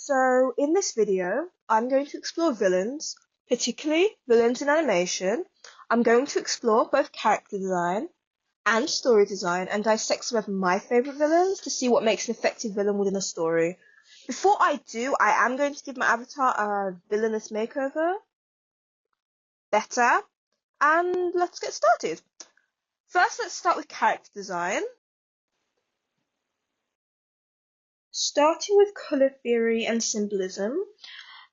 So in this video, I'm going to explore villains, particularly villains in animation. I'm going to explore both character design and story design and dissect some of my favourite villains to see what makes an effective villain within a story. Before I do, I am going to give my avatar a villainous makeover. Better. And let's get started. First, let's start with character design. Starting with colour theory and symbolism.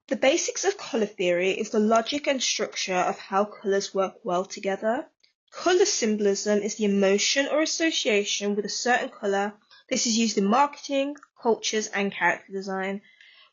The basics of colour theory is the logic and structure of how colours work well together. Colour symbolism is the emotion or association with a certain colour. This is used in marketing, cultures, and character design.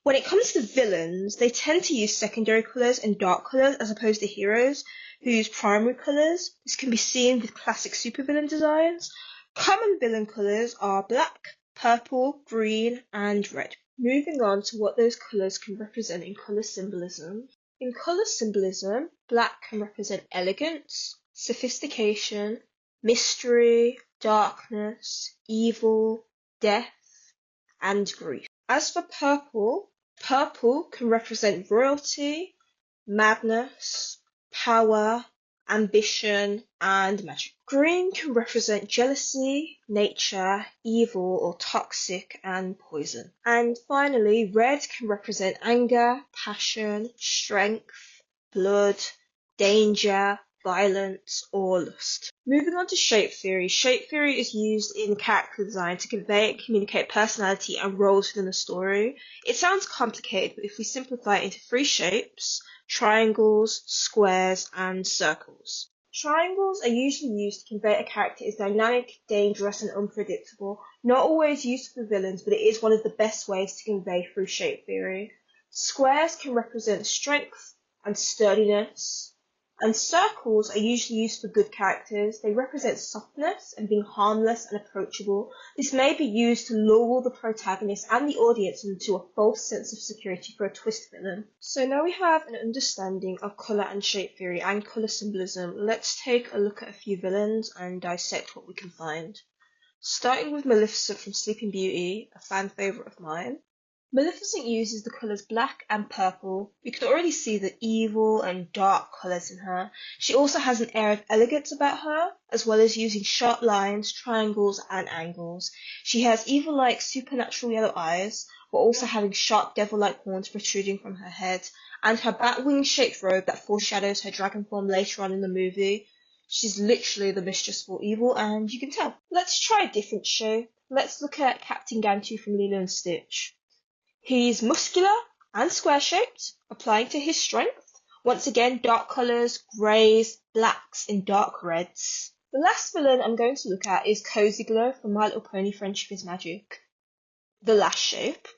When it comes to villains, they tend to use secondary colours and dark colours as opposed to heroes who use primary colours. This can be seen with classic supervillain designs. Common villain colours are black, purple, green, and red. Moving on to what those colours can represent in colour symbolism. In colour symbolism, black can represent elegance, sophistication, mystery, darkness, evil, death, and grief. As for purple, purple can represent royalty, madness, power, ambition, and magic. Green can represent jealousy, nature, evil or toxic, and poison. And finally, red can represent anger, passion, strength, blood, danger, violence, or lust. Moving on to shape theory. Shape theory is used in character design to convey and communicate personality and roles within a story. It sounds complicated, but if we simplify it into 3 shapes, triangles, squares, and circles. Triangles are usually used to convey a character is dynamic, dangerous, and unpredictable. Not always used for villains, but it is one of the best ways to convey through shape theory. Squares can represent strength and sturdiness, and circles are usually used for good characters. They represent softness and being harmless and approachable. This may be used to lull the protagonist and the audience into a false sense of security for a twist villain. So now we have an understanding of colour and shape theory and colour symbolism. Let's take a look at a few villains and dissect what we can find. Starting with Maleficent from Sleeping Beauty, a fan favourite of mine. Maleficent uses the colours black and purple. We can already see the evil and dark colours in her. She also has an air of elegance about her, as well as using sharp lines, triangles, and angles. She has evil-like supernatural yellow eyes, while also having sharp devil-like horns protruding from her head, and her bat-wing-shaped robe that foreshadows her dragon form later on in the movie. She's literally the mistress for evil, and you can tell. Let's try a different show. Let's look at Captain Gantu from Lilo and Stitch. He's muscular and square-shaped, applying to his strength. Once again, dark colours, greys, blacks, and dark reds. The last villain I'm going to look at is Cozy Glow from My Little Pony Friendship is Magic. The last shape.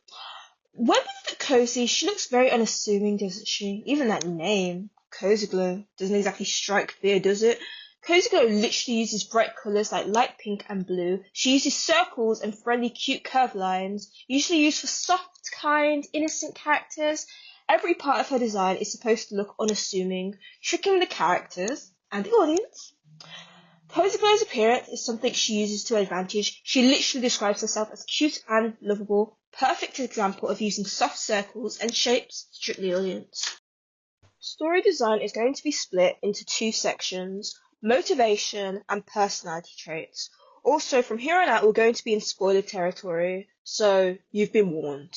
When we look at Cozy, she looks very unassuming, doesn't she? Even that name, Cozy Glow, doesn't exactly strike fear, does it? Cozy Glow literally uses bright colours like light pink and blue. She uses circles and friendly cute curved lines, usually used for soft, kind, innocent characters. Every part of her design is supposed to look unassuming, tricking the characters and the audience. Cozy Glow's appearance is something she uses to advantage. She literally describes herself as cute and lovable, perfect example of using soft circles and shapes to trick the audience. Story design is going to be split into 2 sections. Motivation and personality traits. Also, from here on out, we're going to be in spoiler territory, so you've been warned.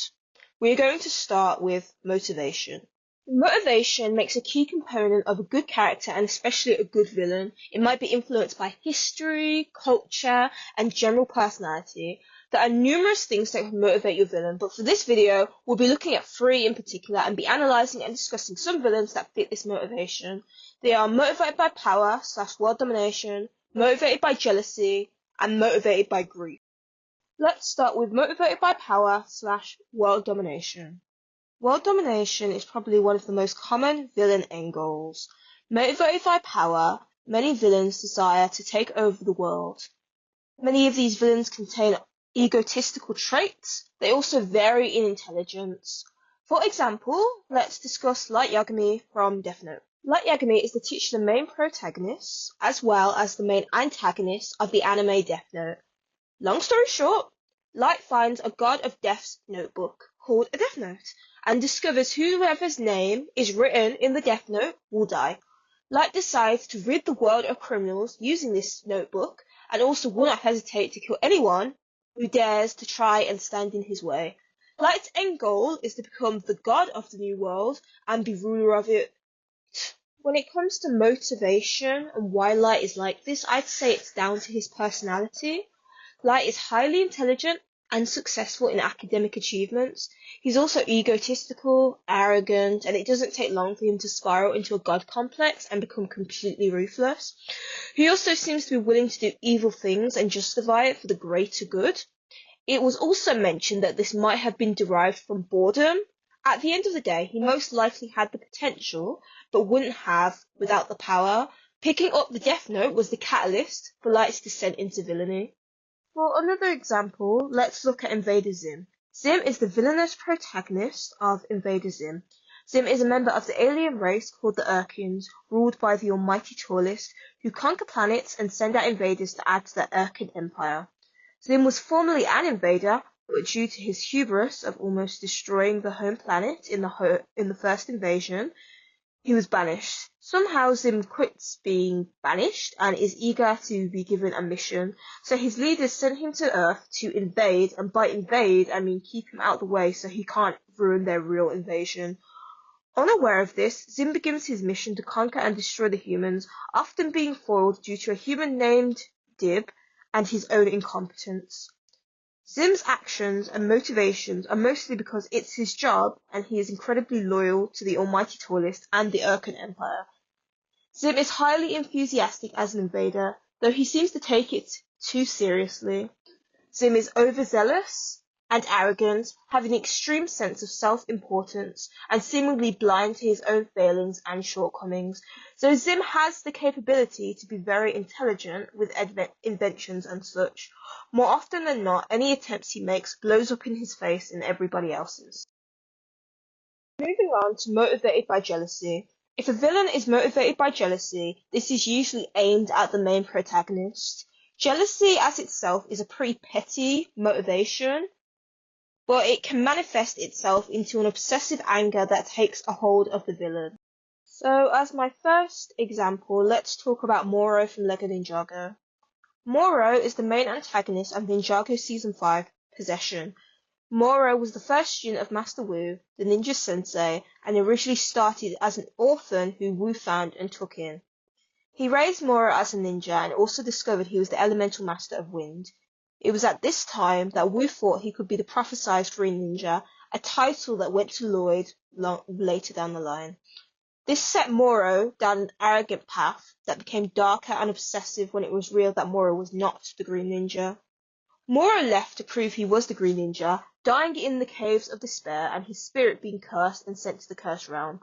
We're going to start with motivation. Motivation makes a key component of a good character and especially a good villain. It might be influenced by history, culture, and general personality. There are numerous things that can motivate your villain, but for this video, we'll be looking at 3 in particular and be analysing and discussing some villains that fit this motivation. They are motivated by power / world domination, motivated by jealousy, and motivated by grief. Let's start with motivated by power / world domination. World domination is probably one of the most common villain end goals. Motivated by power, many villains desire to take over the world. Many of these villains contain egotistical traits. They also vary in intelligence. For example, let's discuss Light Yagami from Death Note. Light Yagami is the titular main protagonist, as well as the main antagonist of the anime Death Note. Long story short, Light finds a god of death's notebook, called a Death Note and discovers whoever's name is written in the Death Note will die. Light decides to rid the world of criminals using this notebook and also will not hesitate to kill anyone who dares to try and stand in his way. Light's end goal is to become the god of the new world and be ruler of it. When it comes to motivation and why Light is like this, I'd say it's down to his personality. Light is highly intelligent and successful in academic achievements. He's also egotistical, arrogant, and it doesn't take long for him to spiral into a god complex and become completely ruthless. He also seems to be willing to do evil things and justify it for the greater good. It was also mentioned that this might have been derived from boredom. At the end of the day, he most likely had the potential, but wouldn't have without the power. Picking up the Death Note was the catalyst for Light's descent into villainy. For another example, let's look at Invader Zim. Zim is the villainous protagonist of Invader Zim. Zim is a member of the alien race called the Urkins, ruled by the almighty Tallest, who conquer planets and send out invaders to add to the Urkin Empire. Zim was formerly an invader, but due to his hubris of almost destroying the home planet in the first invasion, he was banished. Somehow Zim quits being banished and is eager to be given a mission, so his leaders send him to Earth to invade, and by invade I mean keep him out of the way so he can't ruin their real invasion. Unaware of this, Zim begins his mission to conquer and destroy the humans, often being foiled due to a human named Dib and his own incompetence. Zim's actions and motivations are mostly because it's his job and he is incredibly loyal to the almighty Tallest and the Urkin Empire. Zim is highly enthusiastic as an invader, though he seems to take it too seriously. Zim is overzealous and arrogant, having an extreme sense of self-importance and seemingly blind to his own failings and shortcomings. So Zim has the capability to be very intelligent with inventions and such. More often than not, any attempts he makes blows up in his face and everybody else's. Moving on to motivated by jealousy. If a villain is motivated by jealousy, this is usually aimed at the main protagonist. Jealousy as itself is a pretty petty motivation, but it can manifest itself into an obsessive anger that takes a hold of the villain. So as my first example, let's talk about Moro from LEGO Ninjago. Moro is the main antagonist of Ninjago Season 5, Possession. Moro was the first student of Master Wu, the ninja sensei, and originally started as an orphan who Wu found and took in. He raised Moro as a ninja and also discovered he was the elemental master of wind. It was at this time that Wu thought he could be the prophesized Green Ninja, a title that went to Lloyd later down the line. This set Moro down an arrogant path that became darker and obsessive when it was revealed that Moro was not the Green Ninja. Moro left to prove he was the Green Ninja, dying in the Caves of Despair and his spirit being cursed and sent to the Cursed Realm.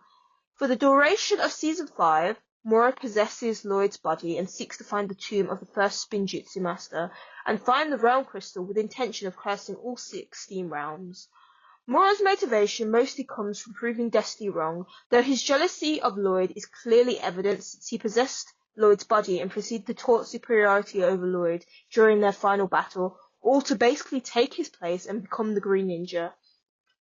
For the duration of Season 5, Moro possesses Lloyd's body and seeks to find the tomb of the first Spinjitzu Master and find the Realm Crystal with the intention of cursing all 16 realms. Moro's motivation mostly comes from proving Destiny wrong, though his jealousy of Lloyd is clearly evident since he possessed Lloyd's body and proceeded to taunt superiority over Lloyd during their final battle, all to basically take his place and become the Green Ninja.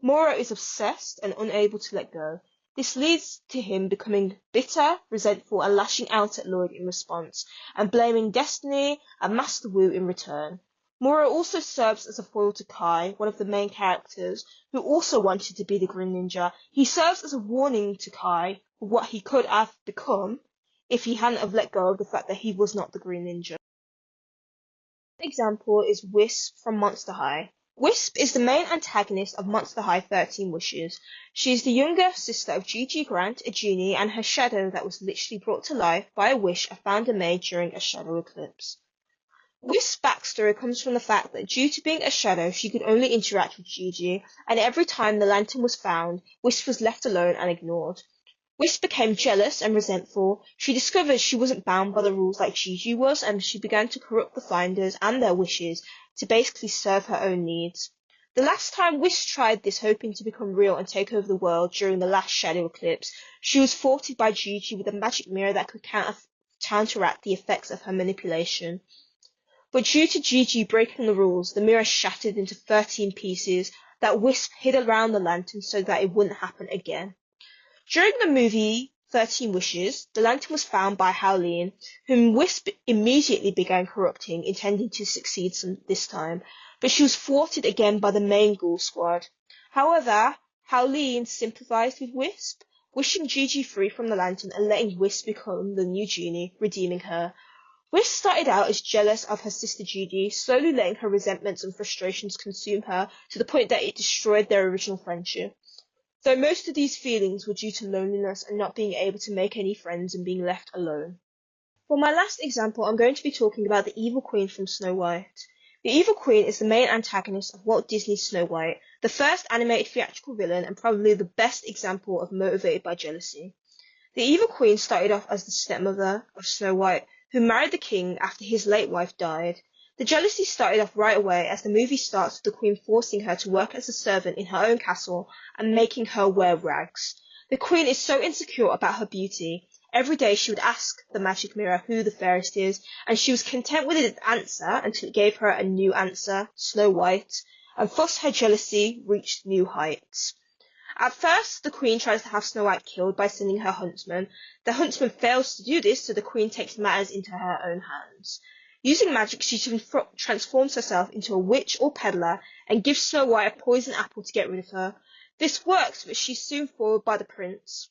Moro is obsessed and unable to let go. This leads to him becoming bitter, resentful, and lashing out at Lloyd in response, and blaming Destiny and Master Wu in return. Moro also serves as a foil to Kai, one of the main characters, who also wanted to be the Green Ninja. He serves as a warning to Kai for what he could have become if he hadn't have let go of the fact that he was not the Green Ninja. An example is Wisp from Monster High. Wisp is the main antagonist of Monster High 13 Wishes. She is the younger sister of Gigi Grant, a genie, and her shadow that was literally brought to life by a wish a founder made during a shadow eclipse. Wisp's backstory comes from the fact that due to being a shadow, she could only interact with Gigi, and every time the lantern was found, Wisp was left alone and ignored. Wisp became jealous and resentful. She discovered she wasn't bound by the rules like Gigi was, and she began to corrupt the finders and their wishes to basically serve her own needs. The last time Wisp tried this, hoping to become real and take over the world during the last shadow eclipse, she was thwarted by Gigi with a magic mirror that could counteract the effects of her manipulation. But due to Gigi breaking the rules, the mirror shattered into 13 pieces, that Wisp hid around the lantern so that it wouldn't happen again. During the movie 13 Wishes, the lantern was found by Howleen, whom Wisp immediately began corrupting, intending to succeed this time, but she was thwarted again by the main ghoul squad. However, Howleen sympathized with Wisp, wishing Gigi free from the lantern and letting Wisp become the new genie, redeeming her. Wisp started out as jealous of her sister Gigi, slowly letting her resentments and frustrations consume her to the point that it destroyed their original friendship. Though most of these feelings were due to loneliness and not being able to make any friends and being left alone. For my last example, I'm going to be talking about the Evil Queen from Snow White. The Evil Queen is the main antagonist of Walt Disney's Snow White, the first animated theatrical villain and probably the best example of motivated by jealousy. The Evil Queen started off as the stepmother of Snow White, who married the king after his late wife died. The jealousy started off right away as the movie starts with the queen forcing her to work as a servant in her own castle and making her wear rags. The queen is so insecure about her beauty. Every day she would ask the magic mirror who the fairest is, and she was content with its answer until it gave her a new answer, Snow White, and thus her jealousy reached new heights. At first, the queen tries to have Snow White killed by sending her huntsman. The huntsman fails to do this, so the queen takes matters into her own hands. Using magic, she transforms herself into a witch or peddler and gives Snow White a poison apple to get rid of her. This works, but she's soon foiled by the prince.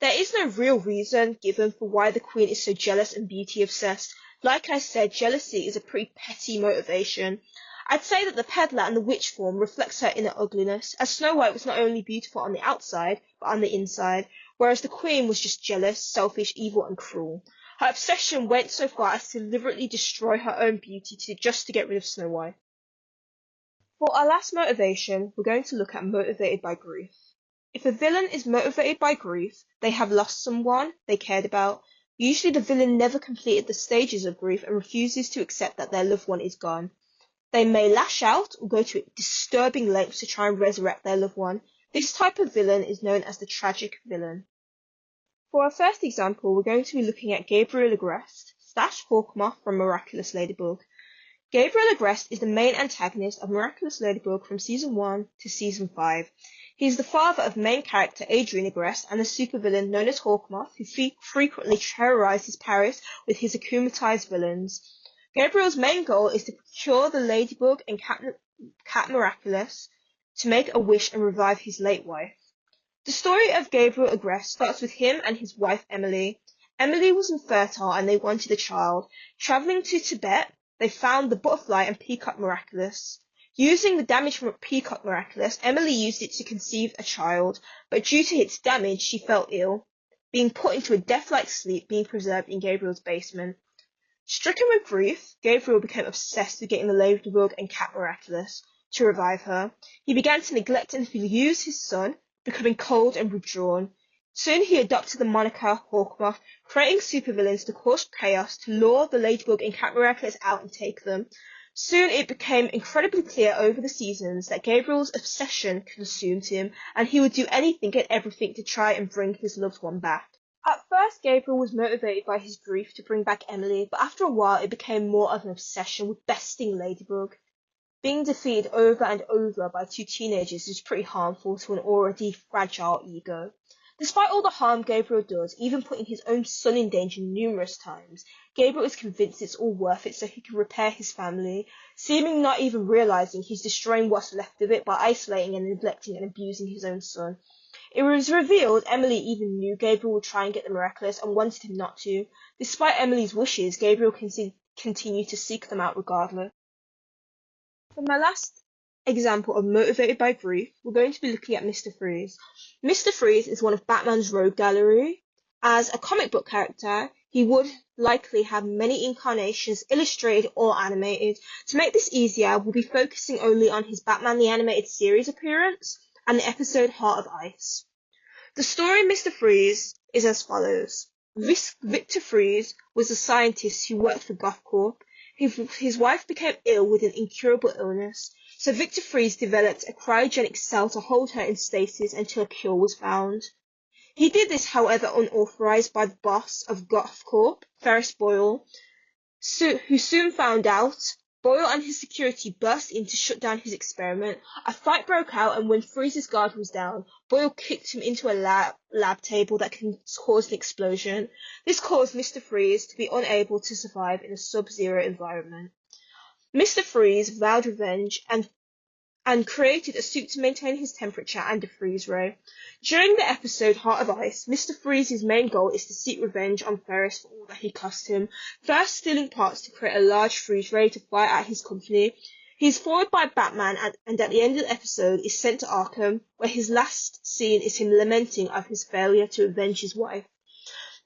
There is no real reason given for why the queen is so jealous and beauty obsessed. Like I said, jealousy is a pretty petty motivation. I'd say that the peddler and the witch form reflects her inner ugliness, as Snow White was not only beautiful on the outside, but on the inside, whereas the queen was just jealous, selfish, evil, and cruel. Her obsession went so far as to deliberately destroy her own beauty just to get rid of Snow White. For our last motivation, we're going to look at motivated by grief. If a villain is motivated by grief, they have lost someone they cared about. Usually the villain never completed the stages of grief and refuses to accept that their loved one is gone. They may lash out or go to disturbing lengths to try and resurrect their loved one. This type of villain is known as the tragic villain. For our first example, we're going to be looking at Gabriel Agreste, / Hawkmoth from Miraculous Ladybug. Gabriel Agreste is the main antagonist of Miraculous Ladybug from Season 1 to Season 5. He is the father of main character Adrian Agreste and the supervillain known as Hawkmoth, who frequently terrorizes Paris with his akumatized villains. Gabriel's main goal is to procure the Ladybug and Cat Miraculous to make a wish and revive his late wife. The story of Gabriel Agreste starts with him and his wife Emily. Emily was infertile and they wanted a child. Travelling to Tibet, they found the butterfly and peacock miraculous. Using the damage from peacock miraculous, Emily used it to conceive a child, but due to its damage, she fell ill, being put into a death-like sleep, being preserved in Gabriel's basement. Stricken with grief, Gabriel became obsessed with getting the Ladybug and Cat Miraculous to revive her. He began to neglect and abuse his son, becoming cold and withdrawn. Soon he adopted the moniker Hawkmoth, creating supervillains to cause chaos, to lure the Ladybug and Cat Miraculous out and take them. Soon it became incredibly clear over the seasons that Gabriel's obsession consumed him, and he would do anything and everything to try and bring his loved one back. At first, Gabriel was motivated by his grief to bring back Emily, but after a while it became more of an obsession with besting Ladybug. Being defeated over and over by two teenagers is pretty harmful to an already fragile ego. Despite all the harm Gabriel does, even putting his own son in danger numerous times, Gabriel is convinced it's all worth it so he can repair his family, seeming not even realizing he's destroying what's left of it by isolating and neglecting and abusing his own son. It was revealed Emily even knew Gabriel would try and get the miraculous and wanted him not to. Despite Emily's wishes, Gabriel continued to seek them out regardless. For my last example of motivated by grief, we're going to be looking at Mr. Freeze. Mr. Freeze is one of Batman's rogue gallery. As a comic book character, he would likely have many incarnations, illustrated or animated. To make this easier, we'll be focusing only on his Batman the Animated Series appearance and the episode Heart of Ice. The story of Mr. Freeze is as follows. Victor Freeze was a scientist who worked for Gothcorp. His wife became ill with an incurable illness, so Victor Freeze developed a cryogenic cell to hold her in stasis until a cure was found. He did this, however, unauthorized by the boss of Gothcorp, Ferris Boyle, who soon found out Boyle and his security burst in to shut down his experiment. A fight broke out, and when Freeze's guard was down, Boyle kicked him into a lab table that can cause an explosion. This caused Mr. Freeze to be unable to survive in a sub-zero environment. Mr. Freeze vowed revenge and created a suit to maintain his temperature and a freeze ray. During the episode Heart of Ice, Mr. Freeze's main goal is to seek revenge on Ferris for all that he cost him, first stealing parts to create a large freeze ray to fire at his company. He is foiled by Batman and at the end of the episode is sent to Arkham, where his last scene is him lamenting of his failure to avenge his wife.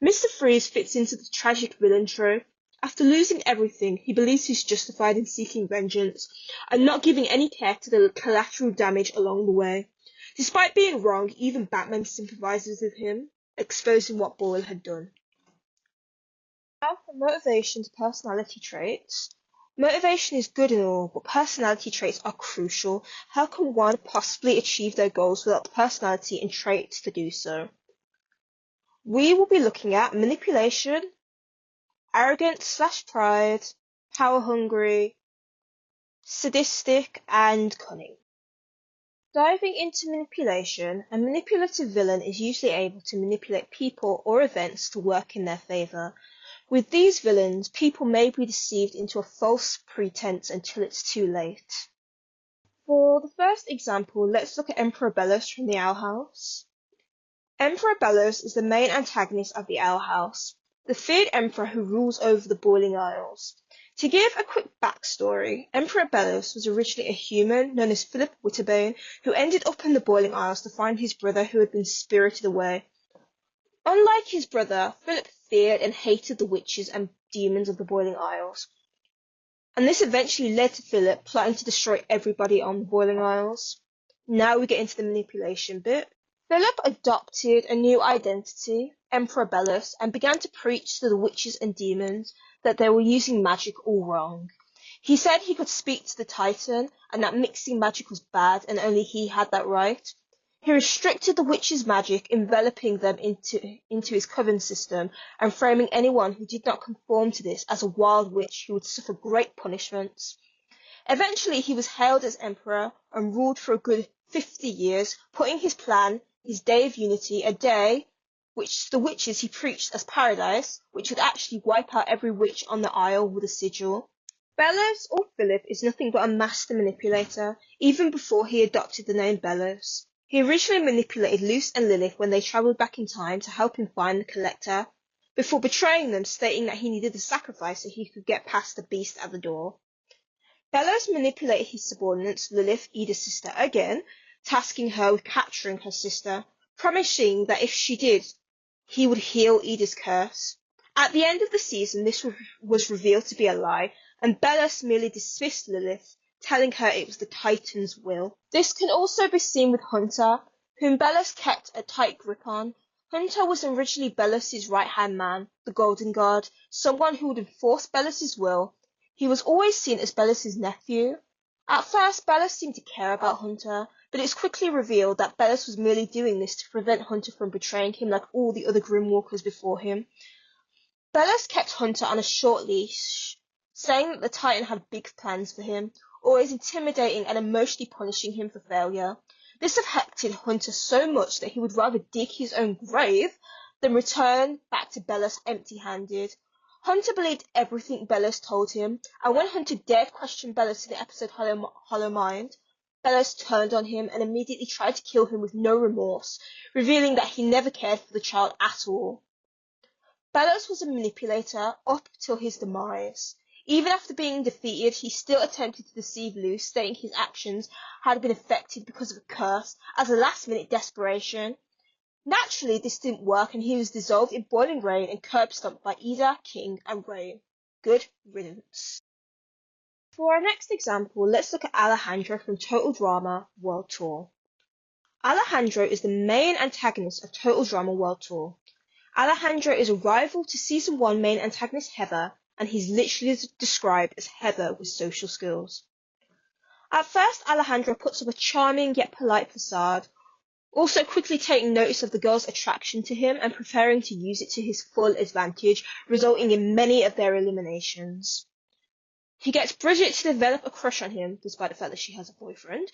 Mr. Freeze fits into the tragic villain trope. After losing everything, he believes he's justified in seeking vengeance and not giving any care to the collateral damage along the way. Despite being wrong, even Batman sympathizes with him, exposing what Boyle had done. Now for motivation to personality traits. Motivation is good and all, but personality traits are crucial. How can one possibly achieve their goals without the personality and traits to do so? We will be looking at manipulation, arrogant/pride, power-hungry, sadistic, and cunning. Diving into manipulation, a manipulative villain is usually able to manipulate people or events to work in their favour. With these villains, people may be deceived into a false pretense until it's too late. For the first example, let's look at Emperor Bellos from the Owl House. Emperor Bellos is the main antagonist of the Owl House, the feared emperor who rules over the Boiling Isles. To give a quick backstory, Emperor Bellos was originally a human known as Philip Witterbane, who ended up in the Boiling Isles to find his brother who had been spirited away. Unlike his brother, Philip feared and hated the witches and demons of the Boiling Isles, and this eventually led to Philip plotting to destroy everybody on the Boiling Isles. Now we get into the manipulation bit. Philip adopted a new identity, Emperor Bellos, and began to preach to the witches and demons that they were using magic all wrong. He said he could speak to the Titan and that mixing magic was bad and only he had that right. He restricted the witches' magic, enveloping them into his coven system and framing anyone who did not conform to this as a wild witch who would suffer great punishments. Eventually he was hailed as emperor and ruled for a good 50 years, putting his plan, his Day of Unity, a day which the witches he preached as paradise, which would actually wipe out every witch on the isle with a sigil. Bellos, or Philip, is nothing but a master manipulator, even before he adopted the name Bellos. He originally manipulated Luce and Lilith when they travelled back in time to help him find the Collector, before betraying them, stating that he needed a sacrifice so he could get past the beast at the door. Bellos manipulated his subordinates, Lilith, Ida's sister, again, tasking her with capturing her sister, promising that if she did, he would heal Ida's curse. At the end of the season, this was revealed to be a lie, and Bellos merely dismissed Lilith, telling her it was the Titan's will. This can also be seen with Hunter, whom Bellos kept a tight grip on. Hunter was originally Bellos' right-hand man, the Golden Guard, someone who would enforce Bellos' will. He was always seen as Bellos' nephew. At first, Bellos seemed to care about Hunter, but it's quickly revealed that Bellos was merely doing this to prevent Hunter from betraying him like all the other Grimwalkers before him. Bellos kept Hunter on a short leash, saying that the Titan had big plans for him, always intimidating and emotionally punishing him for failure. This affected Hunter so much that he would rather dig his own grave than return back to Bellos empty-handed. Hunter believed everything Bellos told him, and when Hunter dared question Bellos in the episode Hollow Mind, Bellos turned on him and immediately tried to kill him with no remorse, revealing that he never cared for the child at all. Bellos was a manipulator up till his demise. Even after being defeated, he still attempted to deceive Luce, stating his actions had been affected because of a curse, as a last-minute desperation. Naturally, this didn't work, and he was dissolved in boiling rain and curb-stomped by Ida, King, and Rain. Good riddance. For our next example, let's look at Alejandro from Total Drama World Tour. Alejandro is the main antagonist of Total Drama World Tour. Alejandro is a rival to Season 1 main antagonist Heather, and he's literally described as Heather with social skills. At first, Alejandro puts up a charming yet polite facade, also quickly taking notice of the girls' attraction to him and preferring to use it to his full advantage, resulting in many of their eliminations. He gets Bridget to develop a crush on him, despite the fact that she has a boyfriend,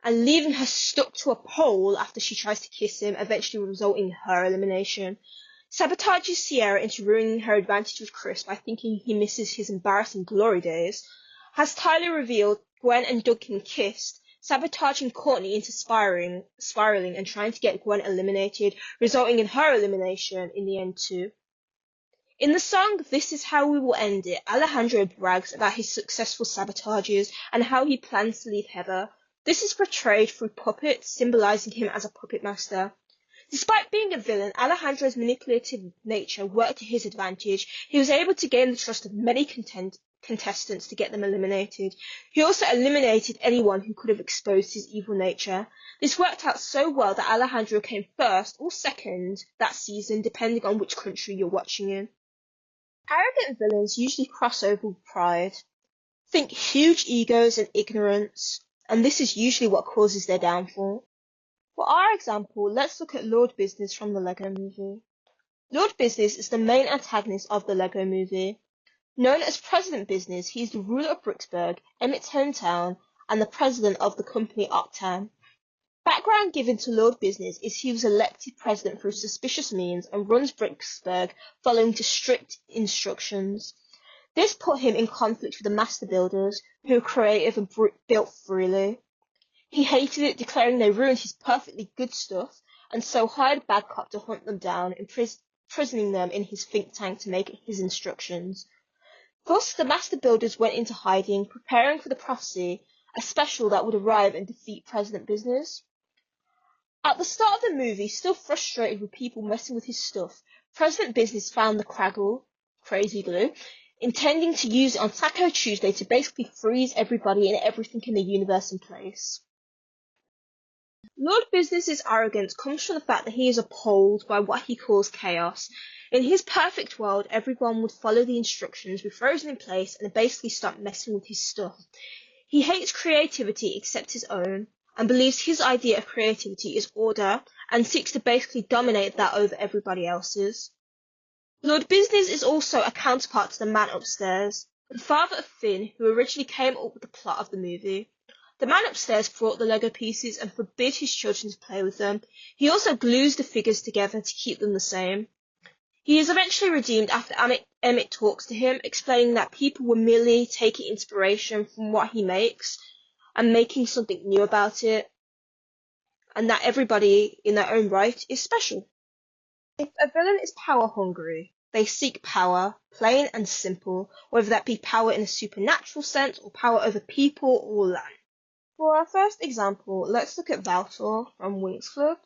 and leaving her stuck to a pole after she tries to kiss him, eventually resulting in her elimination. Sabotages Sierra into ruining her advantage with Chris by thinking he misses his embarrassing glory days. Has Tyler revealed Gwen and Duncan kissed, sabotaging Courtney into spiraling and trying to get Gwen eliminated, resulting in her elimination in the end too. In the song This Is How We Will End It, Alejandro brags about his successful sabotages and how he plans to leave Heather. This is portrayed through puppets, symbolizing him as a puppet master. Despite being a villain, Alejandro's manipulative nature worked to his advantage. He was able to gain the trust of many contestants to get them eliminated. He also eliminated anyone who could have exposed his evil nature. This worked out so well that Alejandro came first or second that season, depending on which country you're watching in. Arrogant villains usually cross over with pride. Think huge egos and ignorance, and this is usually what causes their downfall. For our example, let's look at Lord Business from the Lego Movie. Lord Business is the main antagonist of the Lego Movie. Known as President Business, he is the ruler of Bricksburg, Emmett's hometown, and the president of the company Octan. Background given to Lord Business is he was elected president through suspicious means and runs Bricksburg following to strict instructions. This put him in conflict with the master builders, who are creative and built freely. He hated it, declaring they ruined his perfectly good stuff, and so hired Bad Cop to hunt them down, imprisoning them in his think tank to make his instructions. Thus, the master builders went into hiding, preparing for the prophecy, a special that would arrive and defeat President Business. At the start of the movie, still frustrated with people messing with his stuff, President Business found the Craggle, crazy glue, intending to use it on Taco Tuesday to basically freeze everybody and everything in the universe in place. Lord Business's arrogance comes from the fact that he is appalled by what he calls chaos. In his perfect world, everyone would follow the instructions, be frozen in place, and basically stop messing with his stuff. He hates creativity except his own, and believes his idea of creativity is order, and seeks to basically dominate that over everybody else's. Lord Business is also a counterpart to the man upstairs, the father of Finn, who originally came up with the plot of the movie. The man upstairs brought the Lego pieces and forbid his children to play with them. He also glues the figures together to keep them the same. He is eventually redeemed after Emmett talks to him, explaining that people will merely taking inspiration from what he makes and making something new about it, and that everybody in their own right is special. If a villain is power hungry, they seek power, plain and simple, whether that be power in a supernatural sense or power over people or land. For our first example, let's look at Valtor from Winx Club.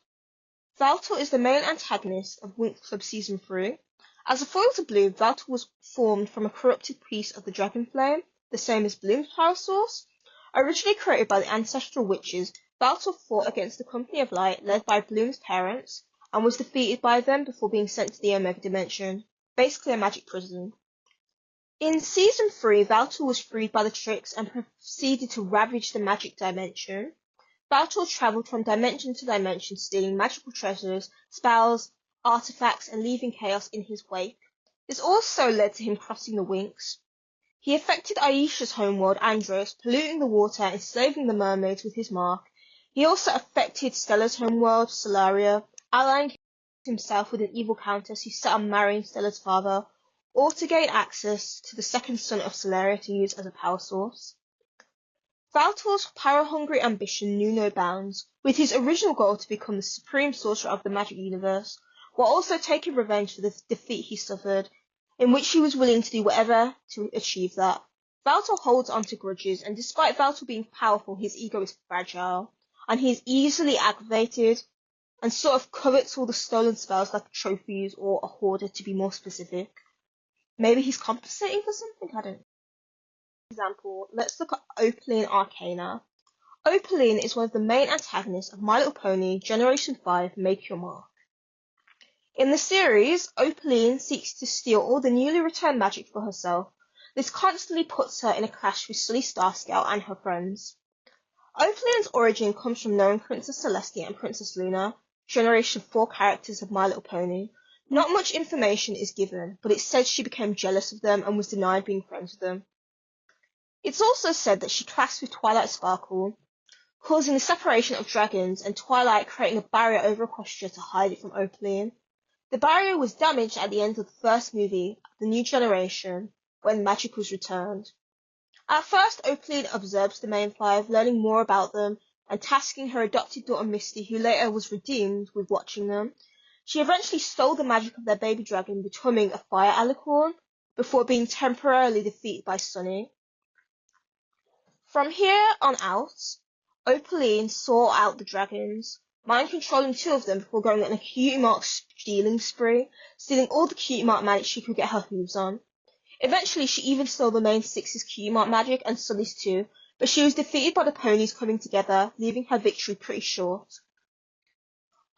Valtor is the main antagonist of Winx Club Season 3. As a foil to Bloom, Valtor was formed from a corrupted piece of the Dragon Flame, the same as Bloom's power source. Originally created by the Ancestral Witches, Valtor fought against the Company of Light led by Bloom's parents, and was defeated by them before being sent to the Omega Dimension, basically a magic prison. In Season 3, Valtor was freed by the Tricks and proceeded to ravage the magic dimension. Valtor travelled from dimension to dimension, stealing magical treasures, spells, artifacts, and leaving chaos in his wake. This also led to him crossing the Winx. He affected Aisha's homeworld, Andros, polluting the water and enslaving the mermaids with his mark. He also affected Stella's homeworld, Solaria, allying himself with an evil countess who set on marrying Stella's father, or to gain access to the second son of Solaria to use as a power source. Valtor's power-hungry ambition knew no bounds, with his original goal to become the supreme sorcerer of the magic universe, while also taking revenge for the defeat he suffered, in which he was willing to do whatever to achieve that. Valtor holds on to grudges, and despite Valtor being powerful, his ego is fragile, and he is easily aggravated, and sort of covets all the stolen spells like trophies or a hoarder to be more specific. Maybe he's compensating for something, I don't know. For example, let's look at Opaline Arcana. Opaline is one of the main antagonists of My Little Pony Generation 5 Make Your Mark. In the series, Opaline seeks to steal all the newly returned magic for herself. This constantly puts her in a clash with Sully Starscout and her friends. Opaline's origin comes from knowing Princess Celestia and Princess Luna, Generation 4 characters of My Little Pony. Not much information is given, but it says she became jealous of them and was denied being friends with them. It's also said that she clashed with Twilight Sparkle, causing the separation of dragons, and Twilight creating a barrier over Equestria to hide it from Opaline. The barrier was damaged at the end of the first movie, The New Generation, when magic was returned. At first, Opaline observes the main five, learning more about them, and tasking her adopted daughter Misty, who later was redeemed, with watching them. She eventually stole the magic of their baby dragon, becoming a fire alicorn, before being temporarily defeated by Sunny. From here on out, Opaline saw out the dragons, mind-controlling two of them before going on a Cutie Mark stealing spree, stealing all the Cutie Mark magic she could get her hooves on. Eventually, she even stole the main six's Cutie Mark magic and Sunny's too, but she was defeated by the ponies coming together, leaving her victory pretty short.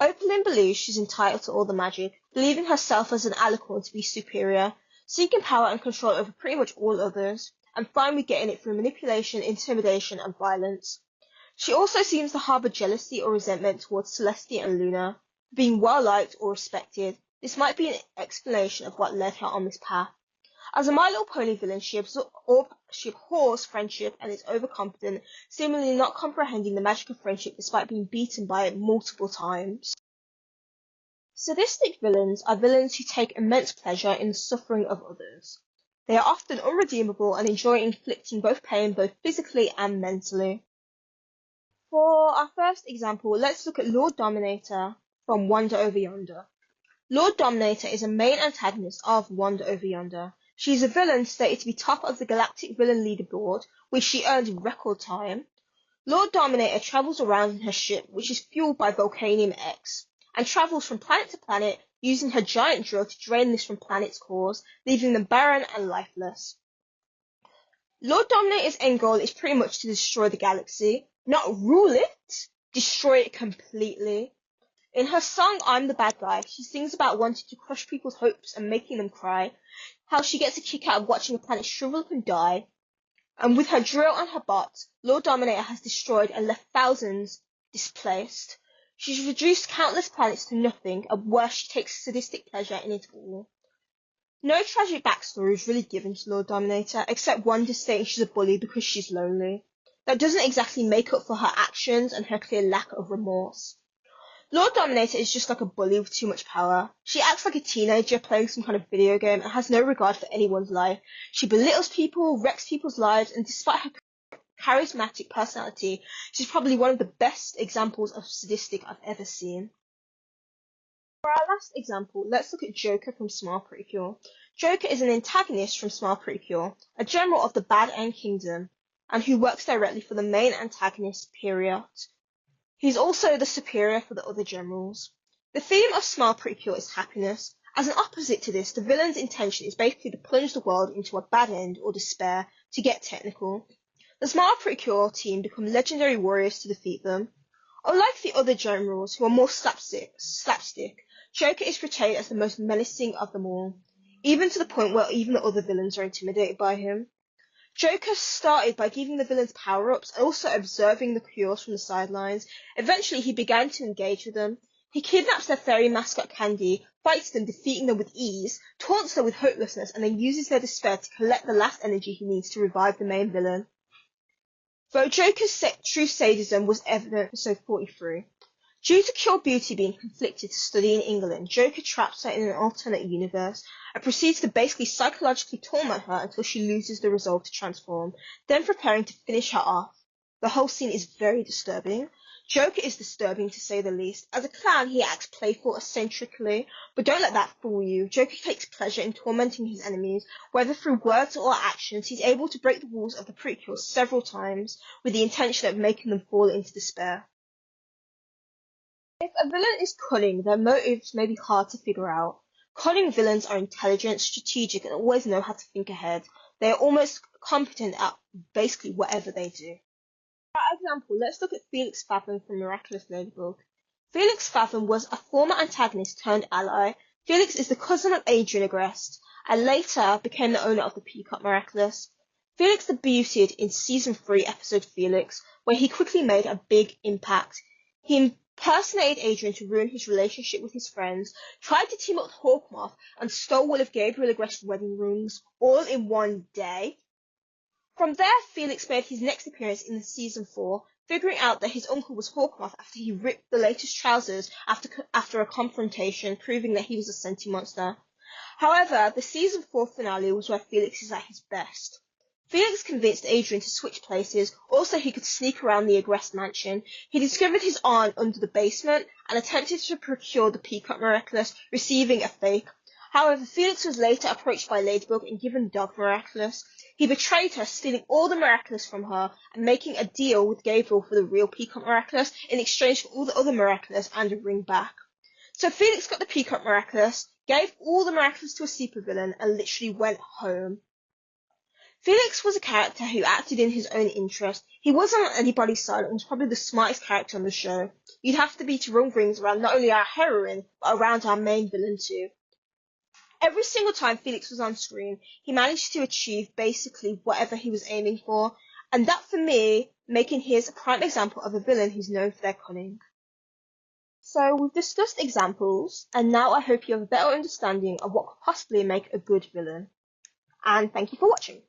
Opaline believes she's entitled to all the magic, believing herself as an alicorn to be superior, seeking power and control over pretty much all others, and finally getting it through manipulation, intimidation, and violence. She also seems to harbour jealousy or resentment towards Celestia and Luna, for being well-liked or respected. This might be an explanation of what led her on this path. As a My Little Pony villain, she abhors friendship and is overconfident, seemingly not comprehending the magic of friendship despite being beaten by it multiple times. Sadistic villains are villains who take immense pleasure in the suffering of others. They are often unredeemable and enjoy inflicting both pain both physically and mentally. For our first example, let's look at Lord Dominator from Wander Over Yonder. Lord Dominator is a main antagonist of Wander Over Yonder. She is a villain stated to be top of the Galactic Villain Leaderboard, which she earned in record time. Lord Dominator travels around in her ship, which is fueled by Volcanium X, and travels from planet to planet using her giant drill to drain this from planets' cores, leaving them barren and lifeless. Lord Dominator's end goal is pretty much to destroy the galaxy, not rule it, destroy it completely. In her song I'm the Bad Guy, she sings about wanting to crush people's hopes and making them cry, how she gets a kick out of watching a planet shrivel up and die, and with her drill and her bots, Lord Dominator has destroyed and left thousands displaced. She's reduced countless planets to nothing, and worse, she takes sadistic pleasure in it all. No tragic backstory is really given to Lord Dominator, except one just stating she's a bully because she's lonely. That doesn't exactly make up for her actions and her clear lack of remorse. Lord Dominator is just like a bully with too much power. She acts like a teenager playing some kind of video game and has no regard for anyone's life. She belittles people, wrecks people's lives, and despite her charismatic personality, she's probably one of the best examples of sadistic I've ever seen. For our last example, let's look at Joker from Smile Pretty Cure. Joker is an antagonist from Smile Pretty Cure, a general of the Bad End Kingdom, and who works directly for the main antagonist, Period. He's also the superior for the other generals. The theme of Smile Pretty Cure is happiness. As an opposite to this, the villain's intention is basically to plunge the world into a bad end or despair, to get technical. The Smile Pretty Cure team become legendary warriors to defeat them. Unlike the other generals, who are more slapstick, Joker is portrayed as the most menacing of them all, even to the point where even the other villains are intimidated by him. Joker started by giving the villains power-ups and also observing the cures from the sidelines. Eventually, he began to engage with them. He kidnaps their fairy mascot Candy, fights them, defeating them with ease, taunts them with hopelessness, and then uses their despair to collect the last energy he needs to revive the main villain. Though Joker's true sadism was evident in episode 43. Due to Cure Beauty being conflicted to study in England, Joker traps her in an alternate universe and proceeds to basically psychologically torment her until she loses the resolve to transform, then preparing to finish her off. The whole scene is very disturbing. Joker is disturbing to say the least. As a clown, he acts playful eccentrically, but don't let that fool you. Joker takes pleasure in tormenting his enemies, whether through words or actions. He's able to break the walls of the prequels several times with the intention of making them fall into despair. If a villain is cunning, their motives may be hard to figure out. Cunning villains are intelligent, strategic, and always know how to think ahead. They are almost competent at basically whatever they do. For example, let's look at Felix Fathom from Miraculous Ladybug. Felix Fathom was a former antagonist turned ally. Felix is the cousin of Adrian Agreste, and later became the owner of the Peacock Miraculous. Felix debuted in Season 3, Episode Felix, where he quickly made a big impact. He impersonated Adrian to ruin his relationship with his friends, tried to team up with Hawkmoth, and stole one of Gabriel Agreste's wedding rings, all in one day. From there, Felix made his next appearance in season 4, figuring out that his uncle was Hawkmoth after he ripped the latest trousers after a confrontation, proving that he was a sentient monster. However, the season 4 finale was where Felix is at his best. Felix convinced Adrian to switch places, also he could sneak around the Agreste mansion. He discovered his aunt under the basement and attempted to procure the Peacock Miraculous, receiving a fake. However, Felix was later approached by Ladybug and given the Dog Miraculous. He betrayed her, stealing all the Miraculous from her and making a deal with Gabriel for the real Peacock Miraculous in exchange for all the other Miraculous and a ring back. So Felix got the Peacock Miraculous, gave all the Miraculous to a supervillain, and literally went home. Felix was a character who acted in his own interest. He wasn't on anybody's side and was probably the smartest character on the show. You'd have to be to run rings around not only our heroine, but around our main villain too. Every single time Felix was on screen, he managed to achieve basically whatever he was aiming for, and that for me, making his a prime example of a villain who's known for their cunning. So we've discussed examples, and now I hope you have a better understanding of what could possibly make a good villain. And thank you for watching.